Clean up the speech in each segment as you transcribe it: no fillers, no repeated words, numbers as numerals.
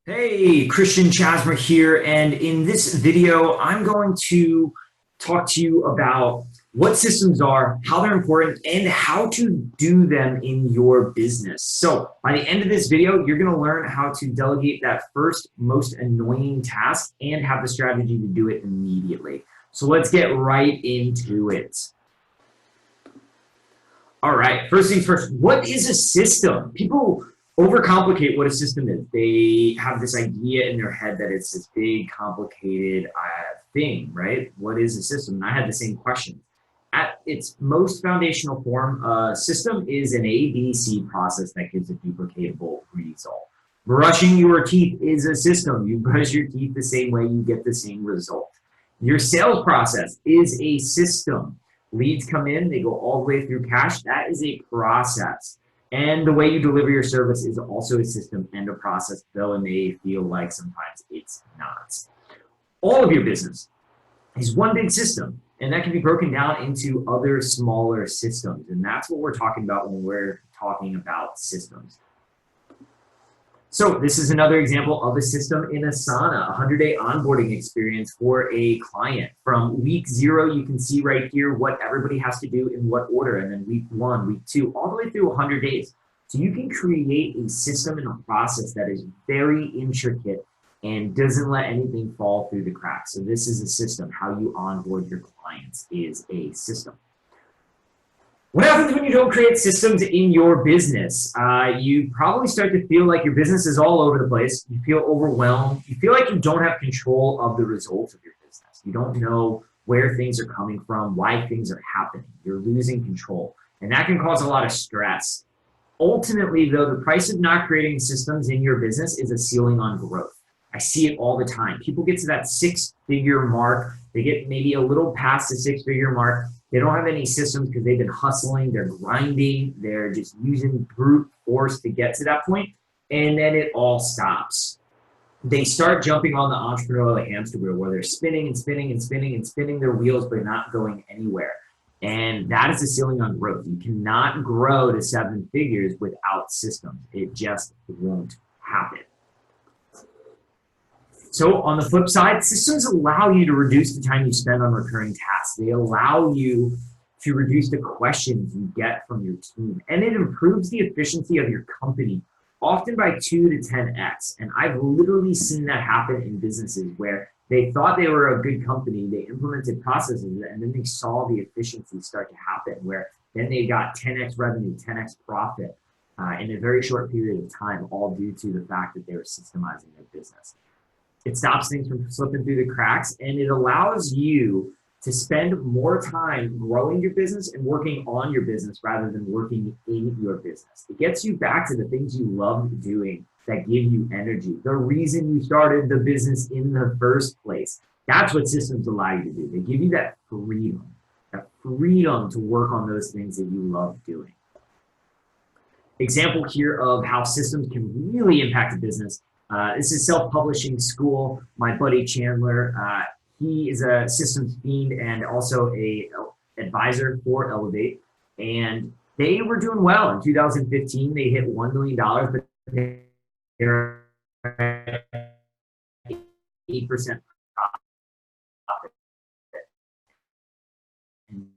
Hey, Christian Chasmer here, and in this video, I'm going to talk to you about what systems are, how they're important, and how to do them in your business. So by the end of this video, you're going to learn how to delegate that first most annoying task and have the strategy to do it immediately. So let's get right into it. All right, first things first, what is a system? People overcomplicate what a system is. They have this idea in their head that it's this big, complicated thing, right? What is a system? And I had the same question. At its most foundational form, a system is an ABC process that gives a duplicatable result. Brushing your teeth is a system. You brush your teeth the same way, you get the same result. Your sales process is a system. Leads come in, they go all the way through cash. That is a process. And the way you deliver your service is also a system and a process, though it may feel like sometimes it's not. All of your business is one big system, and that can be broken down into other smaller systems. And that's what we're talking about when we're talking about systems. So this is another example of a system in Asana, a 100-day onboarding experience for a client. From week 0, you can see right here what everybody has to do in what order, and then week 1, week 2, all the way through 100 days. So you can create a system and a process that is very intricate and doesn't let anything fall through the cracks. So this is a system. How you onboard your clients is a system. What happens when you don't create systems in your business? You probably start to feel like your business is all over the place. You feel overwhelmed. You feel like you don't have control of the results of your business. You don't know where things are coming from, why things are happening. You're losing control. And that can cause a lot of stress. Ultimately, though, the price of not creating systems in your business is a ceiling on growth. I see it all the time. People get to that 6-figure mark. They get maybe a little past the 6-figure mark. They don't have any systems because they've been hustling, they're grinding, they're just using brute force to get to that point, and then it all stops. They start jumping on the entrepreneurial hamster wheel where they're spinning and spinning and spinning and spinning their wheels, but not going anywhere. And that is the ceiling on growth. You cannot grow to 7 figures without systems. It just won't happen. So on the flip side, systems allow you to reduce the time you spend on recurring tasks. They allow you to reduce the questions you get from your team. And it improves the efficiency of your company, often by 2 to 10x. And I've literally seen that happen in businesses where they thought they were a good company, they implemented processes, and then they saw the efficiency start to happen, where then they got 10x revenue, 10x profit in a very short period of time, all due to the fact that they were systemizing their business. It stops things from slipping through the cracks, and it allows you to spend more time growing your business and working on your business rather than working in your business. It gets you back to the things you love doing that give you energy. The reason you started the business in the first place. That's what systems allow you to do. They give you that freedom to work on those things that you love doing. Example here of how systems can really impact a business. This is Self-Publishing School. My buddy Chandler, he is a systems fiend and also a advisor for Delegate. And they were doing well. In 2015, they hit $1 million, but they're 8% profit. And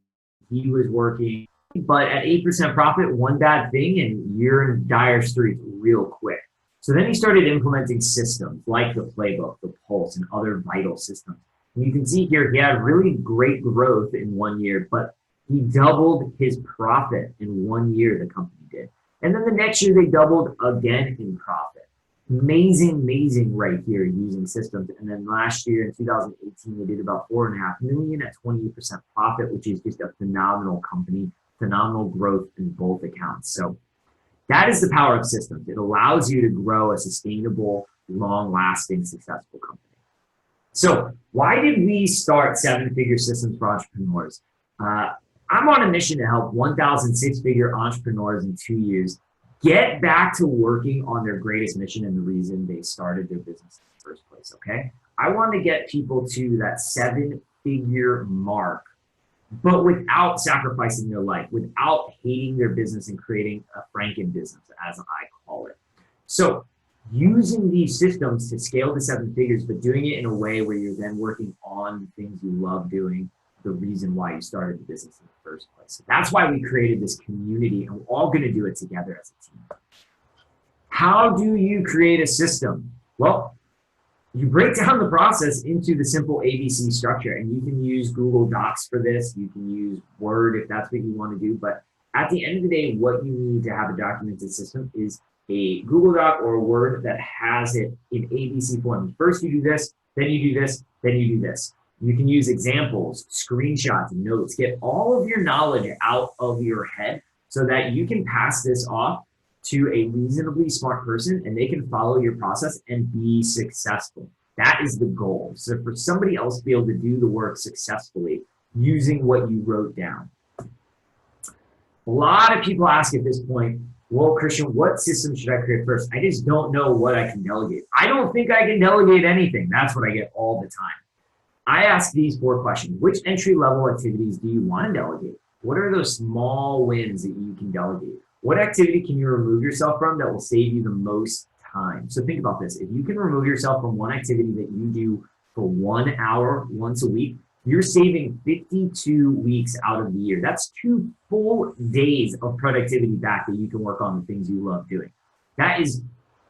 he was working, but at 8% profit, one bad thing, and you're in dire straits real quick. So then he started implementing systems like the playbook, the pulse, and other vital systems. And you can see here, he had really great growth in 1 year, but he doubled his profit in 1 year, the company did. And then the next year, they doubled again in profit. Amazing right here using systems. And then last year in 2018, they did about 4.5 million at 28% profit, which is just a phenomenal company, phenomenal growth in both accounts. So that is the power of systems. It allows you to grow a sustainable, long-lasting, successful company. So why did we start 7-figure systems for entrepreneurs? I'm on a mission to help 1,000 6-figure entrepreneurs in 2 years get back to working on their greatest mission and the reason they started their business in the first place, okay? I want to get people to that 7-figure mark, but without sacrificing their life, without hating their business and creating a Franken business, as I call it. So using these systems to scale to 7 figures, but doing it in a way where you're then working on the things you love doing, the reason why you started the business in the first place. So that's why we created this community, and we're all going to do it together as a team. How do you create a system? Well, you break down the process into the simple ABC structure, and you can use Google Docs for this. You can use Word if that's what you want to do. But at the end of the day, what you need to have a documented system is a Google Doc or a Word that has it in ABC form. First you do this, then you do this, then you do this. You can use examples, screenshots, notes, get all of your knowledge out of your head so that you can pass this off to a reasonably smart person and they can follow your process and be successful. That is the goal. So for somebody else to be able to do the work successfully using what you wrote down. A lot of people ask at this point, well, Christian, what system should I create first? I just don't know what I can delegate. I don't think I can delegate anything. That's what I get all the time. I ask these 4 questions. Which entry-level activities do you want to delegate? What are those small wins that you can delegate? What activity can you remove yourself from that will save you the most time? So think about this. If you can remove yourself from one activity that you do for 1 hour once a week, you're saving 52 weeks out of the year. That's 2 full days of productivity back that you can work on the things you love doing. That is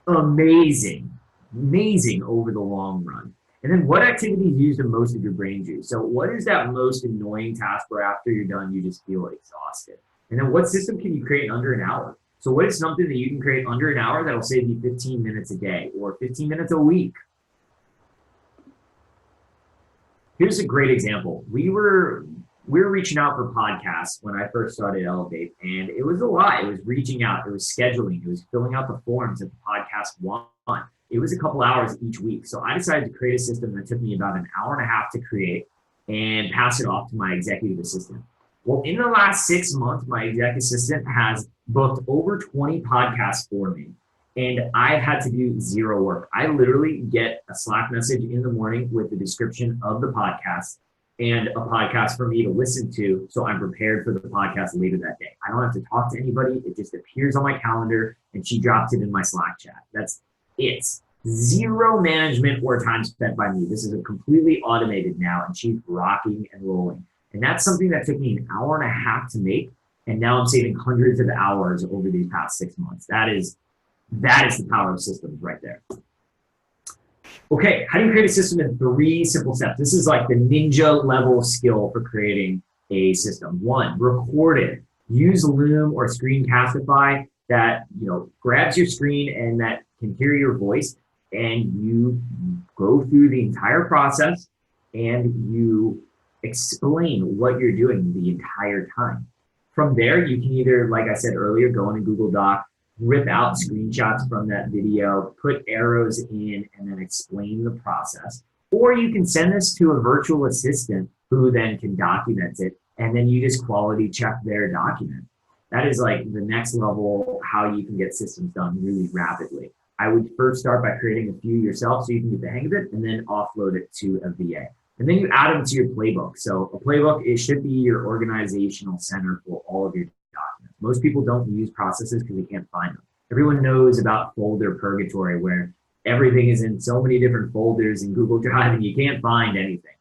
amazing, amazing over the long run. And then what activities use the most of your brain juice? So what is that most annoying task where after you're done, you just feel exhausted? And then what system can you create in under an hour? So what is something that you can create under an hour that'll save you 15 minutes a day or 15 minutes a week? Here's a great example. We were reaching out for podcasts when I first started Elevate, and it was a lot. It was reaching out, it was scheduling, it was filling out the forms that the podcast want. It was a couple hours each week. So I decided to create a system that took me about an hour and a half to create and pass it off to my executive assistant. Well, in the last 6 months, my executive assistant has booked over 20 podcasts for me, and I've had to do 0 work. I literally get a Slack message in the morning with the description of the podcast and a podcast for me to listen to, so I'm prepared for the podcast later that day. I don't have to talk to anybody. It just appears on my calendar, and she drops it in my Slack chat. That's it. 0 management or time spent by me. This is a completely automated now, and she's rocking and rolling. And that's something that took me an hour and a half to make, and now I'm saving hundreds of hours over these past 6 months. That is the power of systems right there. Okay, how do you create a system in 3 simple steps? This is like the ninja level skill for creating a system. 1, record it. Use Loom or Screencastify that grabs your screen and that can hear your voice, and you go through the entire process and you explain what you're doing the entire time. From there, you can either, like I said earlier, go in a Google Doc, rip out screenshots from that video, put arrows in, and then explain the process. Or you can send this to a virtual assistant who then can document it, and then you just quality check their document. That is like the next level, how you can get systems done really rapidly. I would first start by creating a few yourself so you can get the hang of it, and then offload it to a VA. And then you add them to your playbook. So a playbook, it should be your organizational center for all of your documents. Most people don't use processes because they can't find them. Everyone knows about folder purgatory, where everything is in so many different folders in Google Drive and you can't find anything.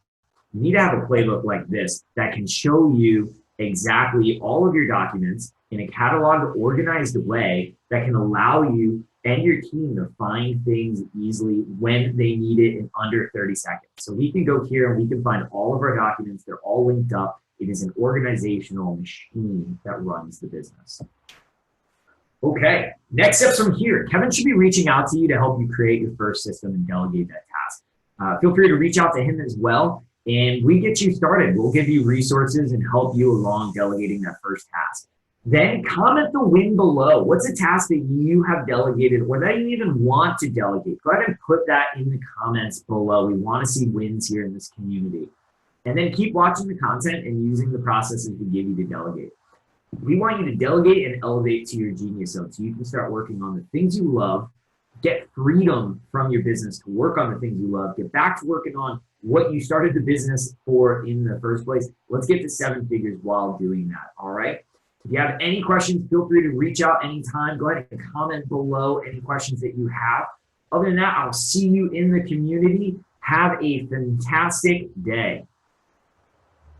You need to have a playbook like this that can show you exactly all of your documents in a cataloged, organized way that can allow you and your team to find things easily when they need it in under 30 seconds. So we can go here and we can find all of our documents. They're all linked up. It is an organizational machine that runs the business. Okay, next steps from here. Kevin should be reaching out to you to help you create your first system and delegate that task. Feel free to reach out to him as well, and we get you started. We'll give you resources and help you along delegating that first task. Then comment the win below. What's a task that you have delegated or that you even want to delegate? Go ahead and put that in the comments below. We want to see wins here in this community. And then keep watching the content and using the processes we give you to delegate. We want you to delegate and elevate to your genius zone so you can start working on the things you love, get freedom from your business to work on the things you love, get back to working on what you started the business for in the first place. Let's get to 7 figures while doing that, all right? If you have any questions, feel free to reach out anytime. Go ahead and comment below any questions that you have. Other than that, I'll see you in the community. Have a fantastic day.